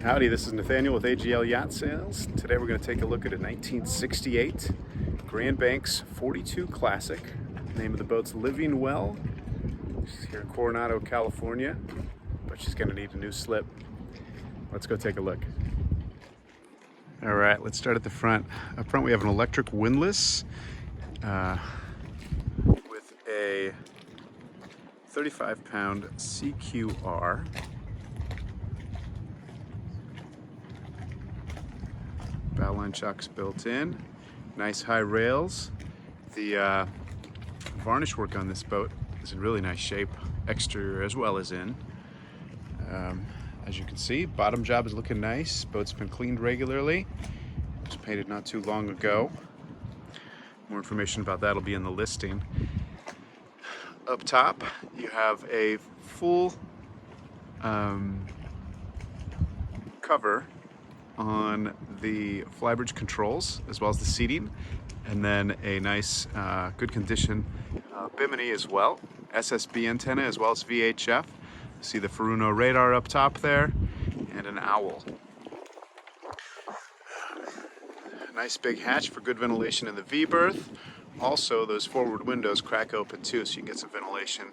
Howdy, this is Nathaniel with AGL Yacht Sales. Today we're going to take a look at a 1968 Grand Banks 42 Classic. The name of the boat's Living Well. She's here in Coronado, California, but she's going to need a new slip. Let's go take a look. All right, let's start at the front. Up front we have an electric windlass with a 35-pound CQR. Bow line chocks built in, nice high rails. The varnish work on this boat is in really nice shape, exterior as well as in. As you can see, bottom job is looking nice. Boat's been cleaned regularly. It was painted not too long ago. More information about that will be in the listing. Up top, you have a full cover on the Flybridge controls as well as the seating, and then a nice good condition bimini as well, SSB antenna as well as VHF. See the Furuno radar up top there, and an owl. Nice big hatch for good ventilation in the V-berth. Also, those forward windows crack open too, so you can get some ventilation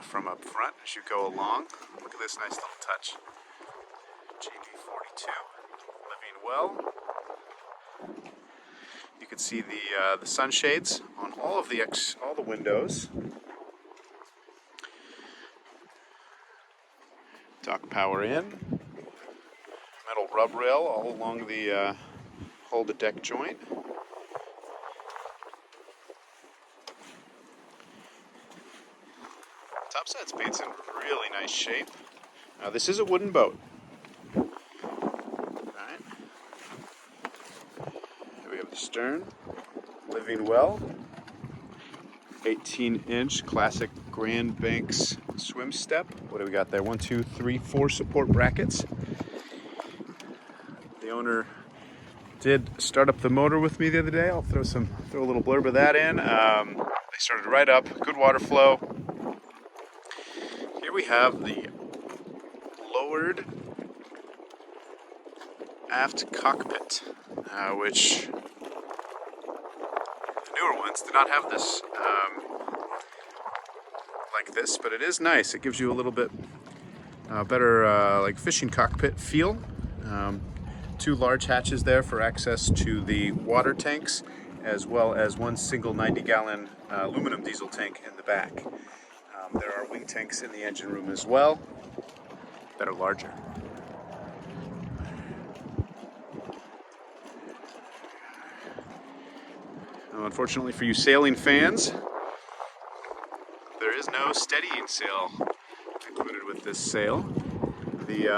from up front as you go along. Look at this nice little touch. GB42. Well, you can see the sunshades on all the windows. Dock power in. Metal rub rail all along the hold the deck joint. Topside's paint's in really nice shape. Now this is a wooden boat. Stern, Living Well, 18-inch classic Grand Banks swim step. What do we got there? 1, 2, 3, 4 support brackets. The owner did start up the motor with me the other day. I'll throw a little blurb of that in. They started right up, good water flow. Here we have the lowered aft cockpit, which newer ones do not have this like this, but it is nice. It gives you a little bit better like fishing cockpit feel. 2 large hatches there for access to the water tanks, as well as 1 single 90-gallon aluminum diesel tank in the back. There are wing tanks in the engine room as well that are larger. Unfortunately for you sailing fans, there is no steadying sail included with this sail. The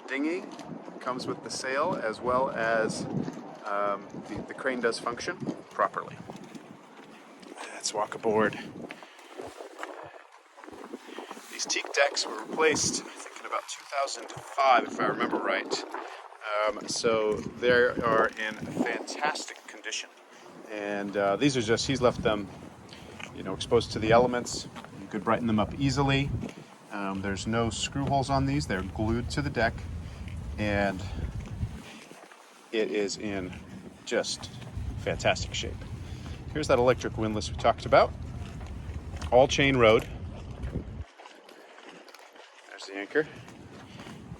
dinghy comes with the sail, as well as the crane does function properly. Let's walk aboard. These teak decks were replaced, I think, in about 2005, if I remember right. So they are in fantastic condition, and these are just, he's left them, exposed to the elements. You could brighten them up easily. There's no screw holes on these. They're glued to the deck, and it is in just fantastic shape. Here's that electric windlass we talked about. All chain rode. There's the anchor,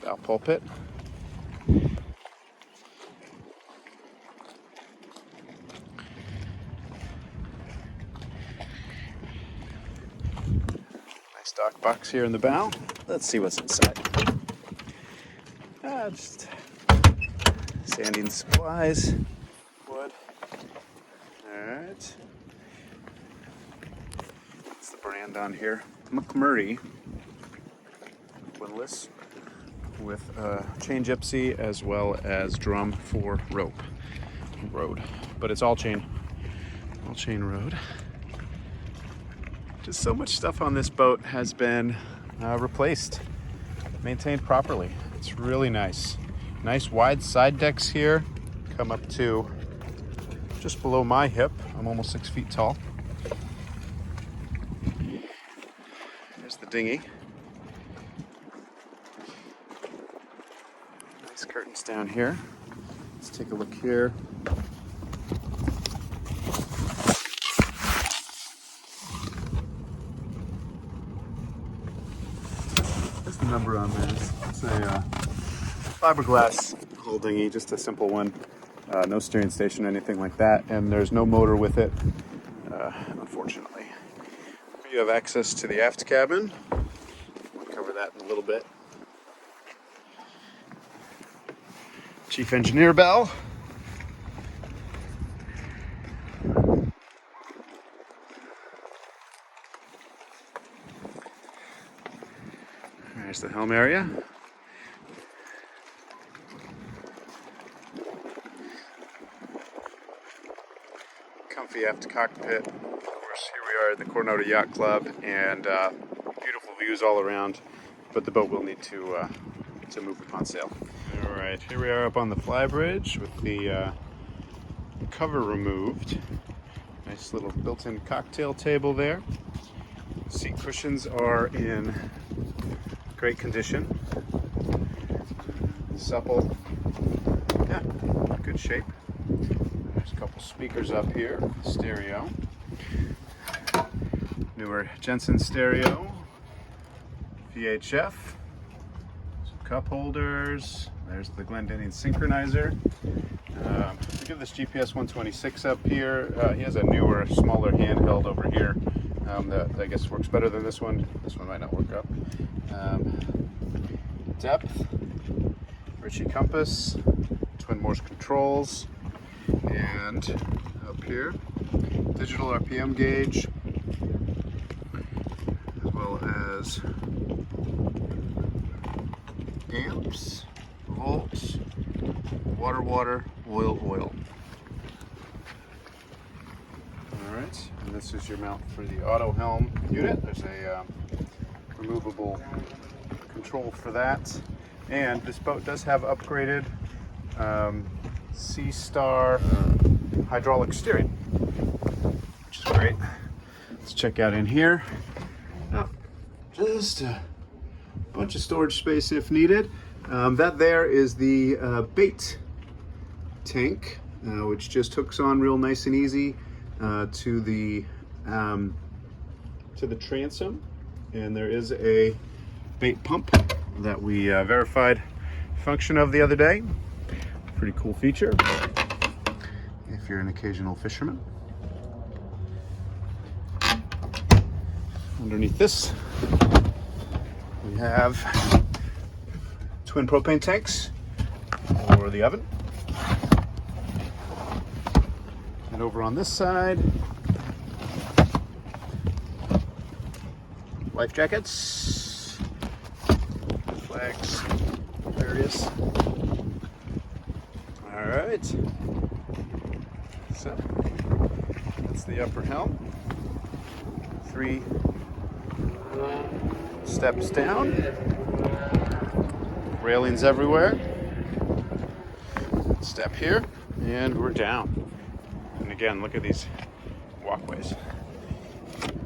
bow pulpit. Dock box here in the bow. Let's see what's inside. Just sanding supplies, wood. Alright. What's the brand on here? McMurray windlass with chain gypsy as well as drum for rope. Rode. But it's all chain rode. Just so much stuff on this boat has been replaced, maintained properly. It's really nice. Nice wide side decks here, come up to just below my hip. I'm almost 6 feet tall. There's the dinghy. Nice curtains down here. Let's take a look here. What's the number on this? It's a fiberglass holdingy, just a simple one. No steering station or anything like that, and there's no motor with it, unfortunately. You have access to the aft cabin. We'll cover that in a little bit. Chief engineer bell. There's the helm area. Comfy aft cockpit. Of course, here we are at the Coronado Yacht Club, and beautiful views all around. But the boat will need to move upon sail. All right, here we are up on the Flybridge with the cover removed. Nice little built-in cocktail table there. Seat cushions are in great condition. Supple. Yeah, good shape. There's a couple speakers up here. Stereo. Newer genset stereo. VHF. Some cup holders. There's the Glendinning synchronizer. We give this GPS 126 up here. He has a newer, smaller handheld over here that I guess works better than this one. This one might not work up. Depth, RHIB compass, twin Morse controls, and up here, digital RPM gauge, as well as amps, volts, water, oil. Alright, and this is your mount for the auto helm unit. There's a removable control for that. And this boat does have upgraded Seastar hydraulic steering, which is great. Let's check out in here. Oh, just a bunch of storage space if needed. That there is the bait tank, which just hooks on real nice and easy to the transom, and there is a bait pump that we verified function of the other day. Pretty cool feature if you're an occasional fisherman. Underneath this, we have twin propane tanks for the oven. And over on this side, life jackets, flags, various. All right. So that's the upper helm. 3 steps down. Railings everywhere. Step here, and we're down. And again, look at these walkways.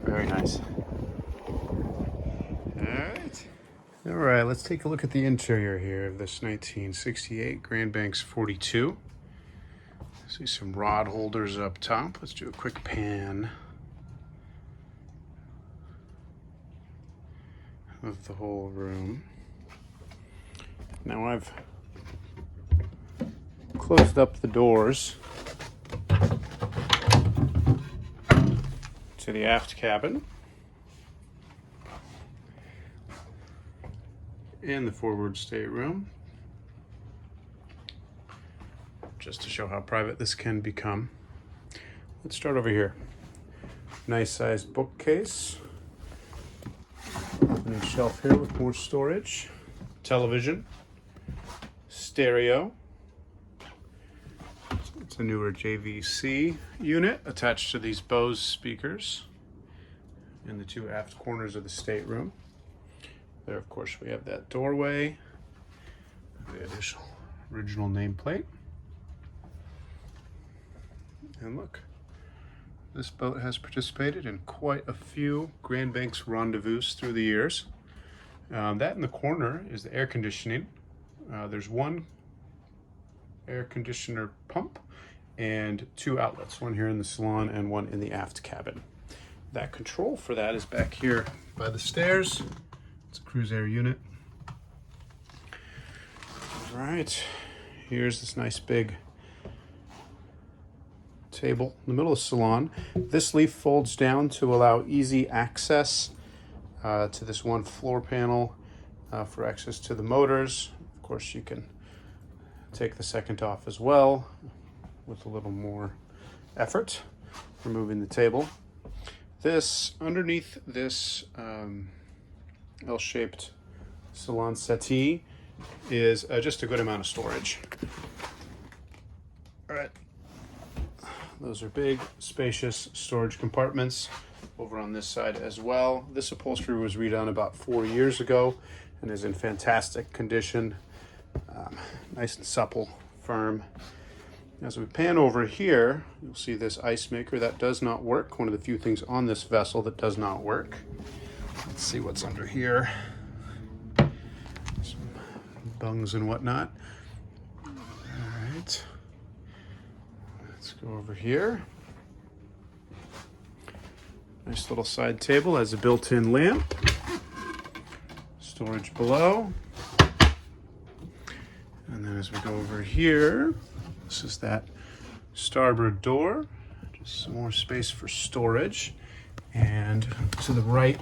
Very nice. All right, let's take a look at the interior here of this 1968 Grand Banks 42. See some rod holders up top. Let's do a quick pan of the whole room. Now I've closed up the doors to the aft cabin and the forward stateroom, just to show how private this can become. Let's start over here. Nice sized bookcase. And a shelf here with more storage. Television. Stereo. It's a newer JVC unit attached to these Bose speakers in the 2 aft corners of the stateroom. There, of course, we have that doorway, the original nameplate. And look, this boat has participated in quite a few Grand Banks rendezvous through the years. That in the corner is the air conditioning. There's one air conditioner pump, and 2 outlets, one here in the salon and one in the aft cabin. That control for that is back here by the stairs. It's a cruise air unit. All right, here's this nice big table in the middle of the salon. This leaf folds down to allow easy access to this one floor panel for access to the motors. Of course, you can take the second off as well with a little more effort, removing the table. This, underneath this L-shaped salon settee is just a good amount of storage. All right, those are big, spacious storage compartments over on this side as well. This upholstery was redone about 4 years ago and is in fantastic condition. Nice and supple, firm. As we pan over here, you'll see this ice maker. That does not work. One of the few things on this vessel that does not work. Let's see what's under here. Some bungs and whatnot. All right. Let's go over here. Nice little side table, has a built-in lamp. Storage below. And then as we go over here, this is that starboard door. Just some more space for storage. And to the right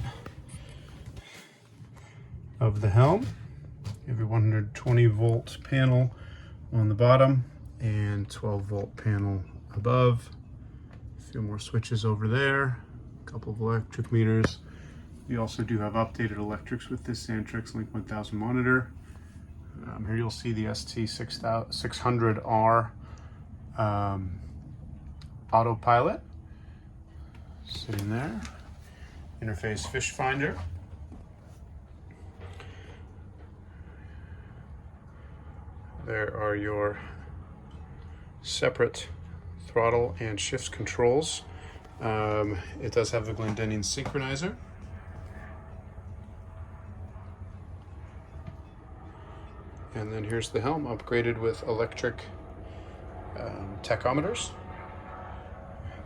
of the helm, you have your 120 volt panel on the bottom and 12 volt panel above. A few more switches over there, a couple of electric meters. You also do have updated electrics with this Sandtrix Link 1000 monitor. Here you'll see the ST600R autopilot sitting there. Interface fish finder. There are your separate throttle and shift controls. It does have the Glendinning synchronizer. And then here's the helm, upgraded with electric tachometers.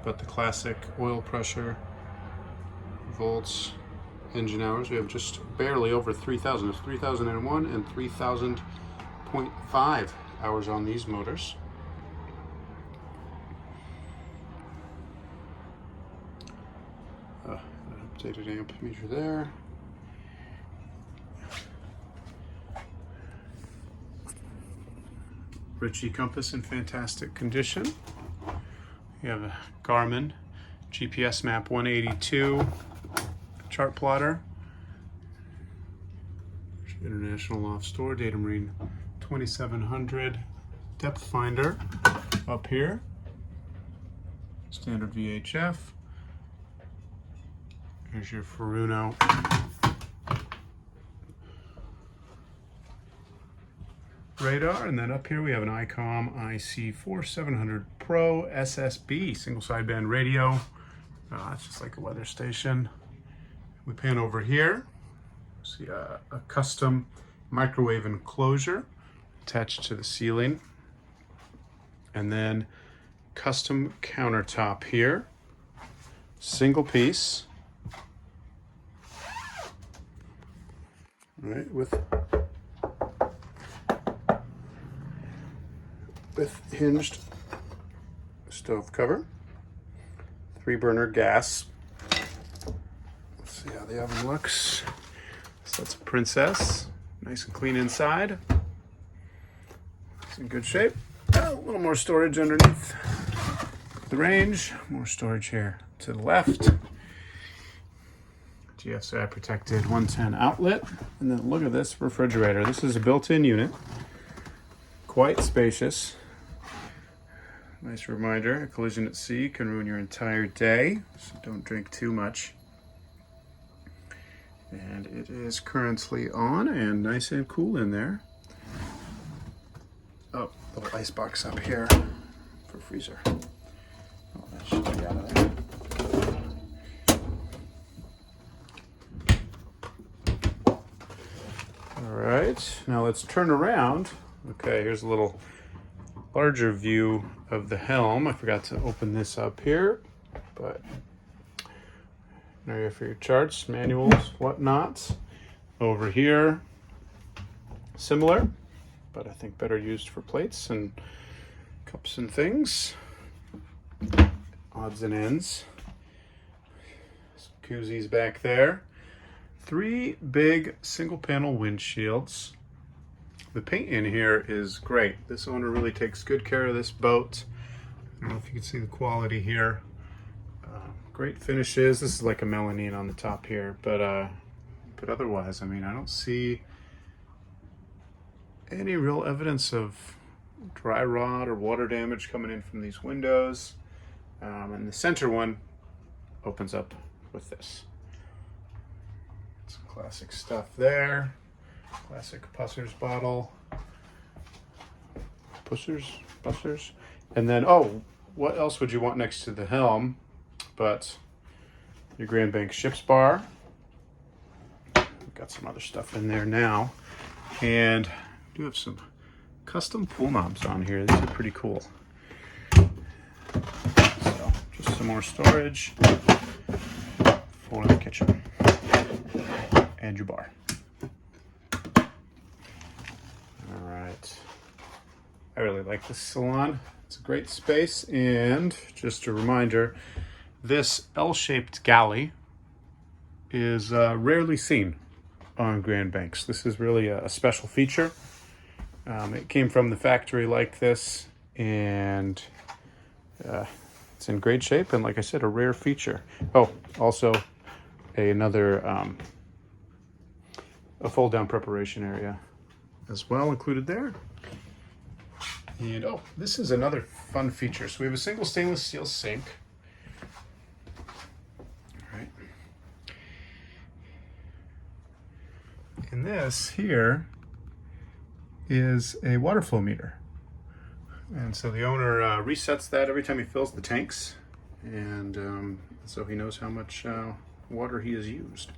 But the classic oil pressure, volts, engine hours, we have just barely over 3,000. It's 3,001 and 3,000.5 hours on these motors. Updated amp meter there. RHIB compass in fantastic condition. You have a Garmin GPS map 182 chart plotter. International Loft Store, Data Marine 2700 depth finder up here. Standard VHF. Here's your Furuno radar, and then up here we have an ICOM IC4700 Pro SSB single sideband radio. It's just like a weather station. We pan over here, see a custom microwave enclosure attached to the ceiling, and then custom countertop here, single piece, right, with hinged stove cover, 3-burner gas. Let's see how the oven looks. So that's a Princess, nice and clean inside. It's in good shape. A little more storage underneath the range, more storage here to the left. GFCI protected 110 outlet, and then look at this refrigerator. This is a built-in unit, quite spacious. Nice reminder, a collision at sea can ruin your entire day, so don't drink too much. And it is currently on and nice and cool in there. Oh, little ice box up here for freezer. Oh, that should be out of there. All right, now let's turn around. Okay, here's a little larger view of the helm. I forgot to open this up here, but an area for your charts, manuals, whatnot. Over here, similar, but I think better used for plates and cups and things. Odds and ends. Some koozies back there. 3 big single panel windshields. The paint in here is great. This owner really takes good care of this boat. I don't know if you can see the quality here. Great finishes. This is like a melamine on the top here, but otherwise, I mean, I don't see any real evidence of dry rot or water damage coming in from these windows. And the center one opens up with this. Some classic stuff there. Classic Pusser's bottle. Bussers. And then, oh, what else would you want next to the helm but your Grand Bank ship's bar? We've got some other stuff in there now. And we do have some custom pool knobs on here. These are pretty cool. So, just some more storage for the kitchen and your bar. All right. I really like this salon. It's a great space, and just a reminder, this L-shaped galley is rarely seen on Grand Banks. This is really a special feature. It came from the factory like this, and it's in great shape, and like I said, a rare feature. Oh, also another a fold-down preparation area as well included there. And oh, this is another fun feature. So we have a single stainless steel sink. All right. And this here is a water flow meter. And so the owner resets that every time he fills the tanks. And so he knows how much water he has used.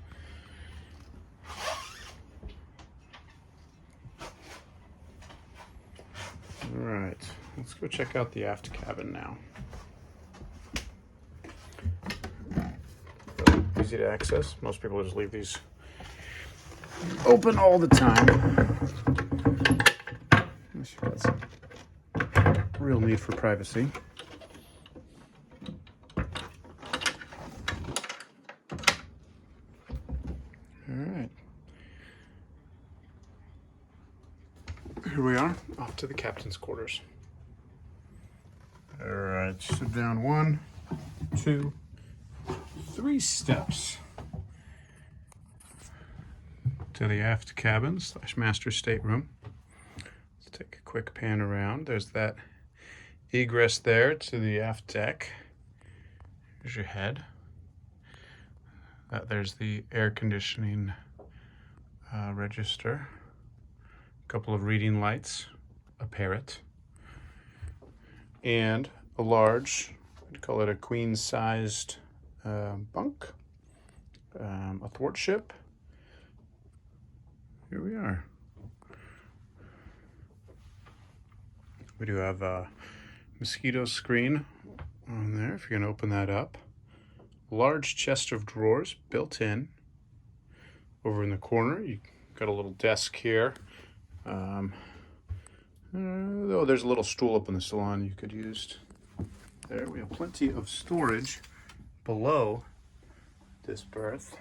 All right, let's go check out the aft cabin now. Really easy to access. Most people just leave these open all the time. Unless you've got some real need for privacy. All right. Here we are, off to the captain's quarters. All right, sit down 1, 2, 3 steps to the aft cabin / master stateroom. Let's take a quick pan around. There's that egress there to the aft deck. Here's your head. There's the air conditioning register. Couple of reading lights, a parrot, and a large, I'd call it a queen-sized bunk, athwartship. Here we are. We do have a mosquito screen on there, if you're going to open that up. Large chest of drawers built in. Over in the corner, you got a little desk here. Though there's a little stool up in the salon you could use. There, we have plenty of storage below this berth.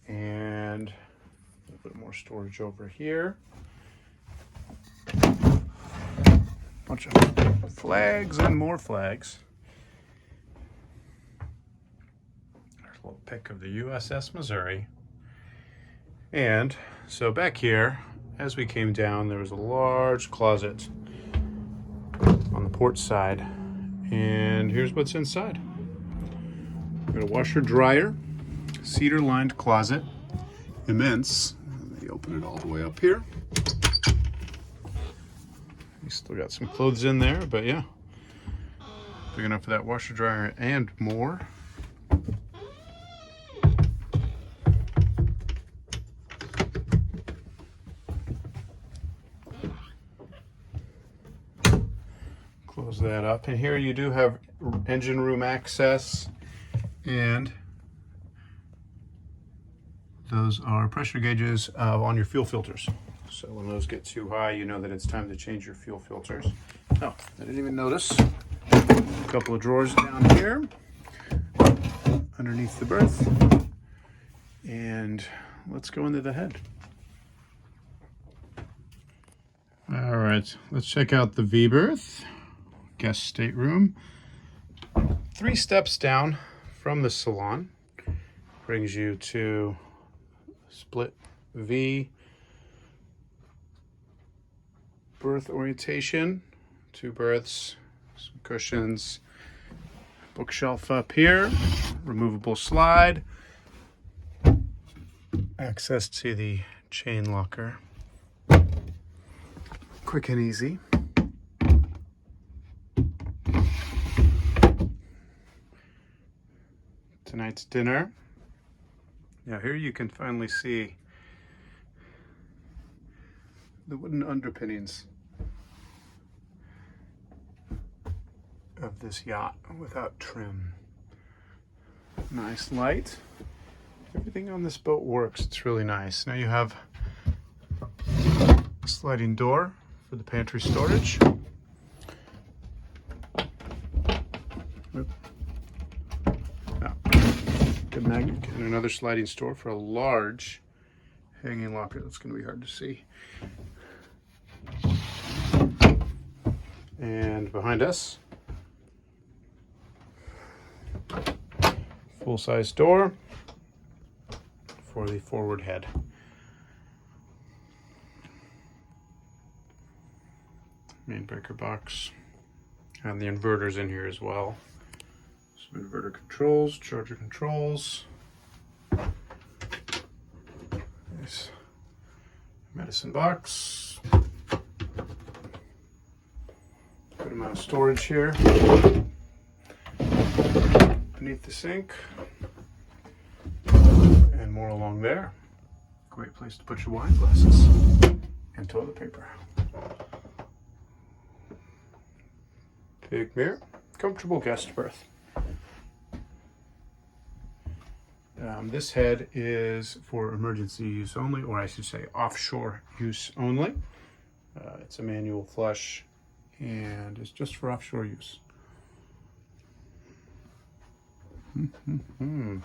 And a little bit more storage over here. Bunch of flags and more flags. There's a little pic of the USS Missouri. And so back here, as we came down, there was a large closet on the port side. And here's what's inside. We've got a washer dryer, cedar lined closet, immense. They open it all the way up here. You still got some clothes in there, but yeah, big enough for that washer dryer and more. close that up. And here you do have engine room access, and those are pressure gauges on your fuel filters. So when those get too high, you know that it's time to change your fuel filters. Oh, I didn't even notice. A couple of drawers down here underneath the berth. And let's go into the head. All right, let's check out the v-berth, guest stateroom. 3 steps down from the salon brings you to split V berth orientation, 2 berths, some cushions, bookshelf up here, removable slide, access to the chain locker. Quick and easy. Tonight's dinner. Now here you can finally see the wooden underpinnings of this yacht without trim. Nice light. Everything on this boat works. It's really nice. Now you have a sliding door for the pantry storage. Good magnet, and another sliding door for a large hanging locker. That's going to be hard to see. And behind us, full-size door for the forward head. Main breaker box, and the inverters in here as well. Some inverter controls, charger controls. Nice medicine box. Good amount of storage here. Beneath the sink. And more along there. Great place to put your wine glasses and toilet paper. Big mirror, comfortable guest berth. This head is for emergency use only, or I should say offshore use only. It's a manual flush and it's just for offshore use. And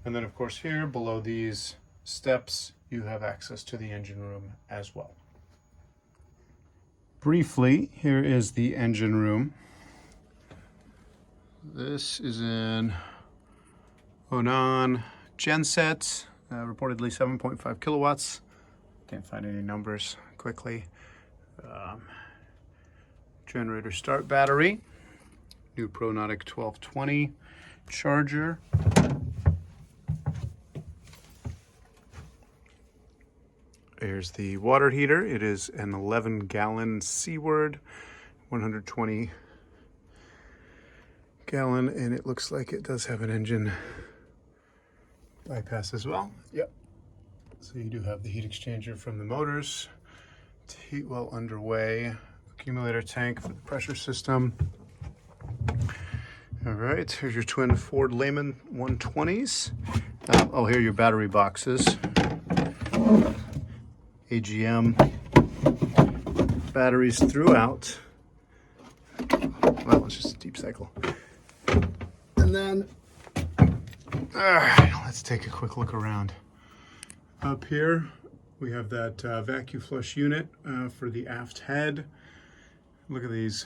then of course here below these steps you have access to the engine room as well. Briefly, here is the engine room. This is an Onan genset, reportedly 7.5 kilowatts. Can't find any numbers quickly. Generator start battery, new Pronautic 1220 charger. Here's the water heater. It is an 11-gallon Seaward, 120 gallon, and it looks like it does have an engine bypass as well. Yep. So you do have the heat exchanger from the motors. It's heat well underway. Accumulator tank for the pressure system. All right, here's your twin Ford Lehman 120s. Oh, here are your battery boxes. AGM batteries throughout. Well, it's just a deep cycle. And then, all right, let's take a quick look around. Up here, we have that vacuum flush unit for the aft head. Look at these.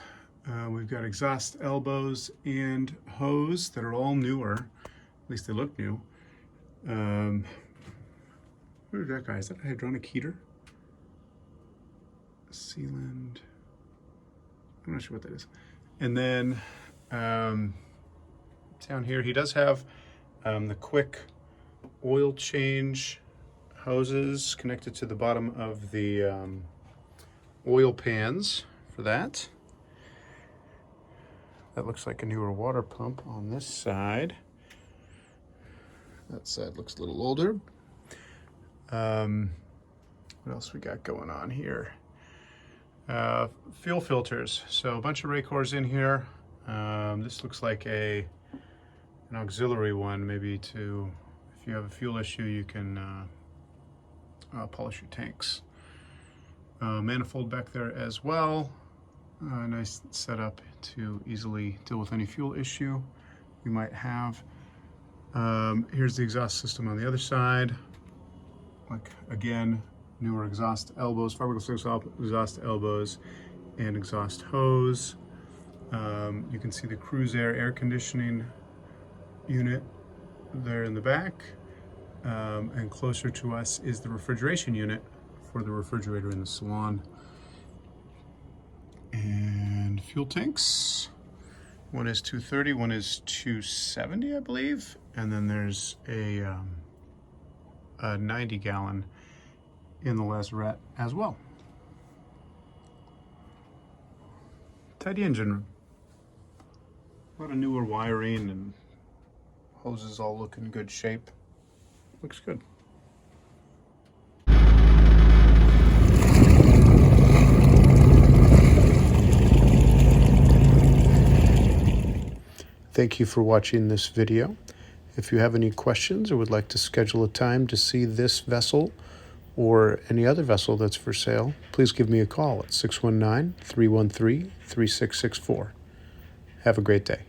We've got exhaust elbows and hose that are all newer. At least they look new. Where's that guy? Is that a hydronic heater? Sealand. I'm not sure what that is. And then down here, he does have the quick oil change hoses connected to the bottom of the oil pans for that. That looks like a newer water pump on this side. That side looks a little older. What else we got going on here? Fuel filters. So a bunch of Raycors in here. This looks like an auxiliary one, maybe to, if you have a fuel issue, you can polish your tanks. Manifold back there as well. Nice setup to easily deal with any fuel issue you might have. Here's the exhaust system on the other side. Like, again, newer exhaust elbows, fiberglass exhaust elbows, and exhaust hose. You can see the cruise air conditioning unit there in the back. And closer to us is the refrigeration unit for the refrigerator in the salon. And fuel tanks. One is 230, one is 270, I believe. And then there's a 90 gallon in the lazarette as well. Tidy engine room. A lot of newer wiring and hoses all look in good shape. Looks good. Thank you for watching this video. If you have any questions or would like to schedule a time to see this vessel or any other vessel that's for sale, please give me a call at 619-313-3664. Have a great day.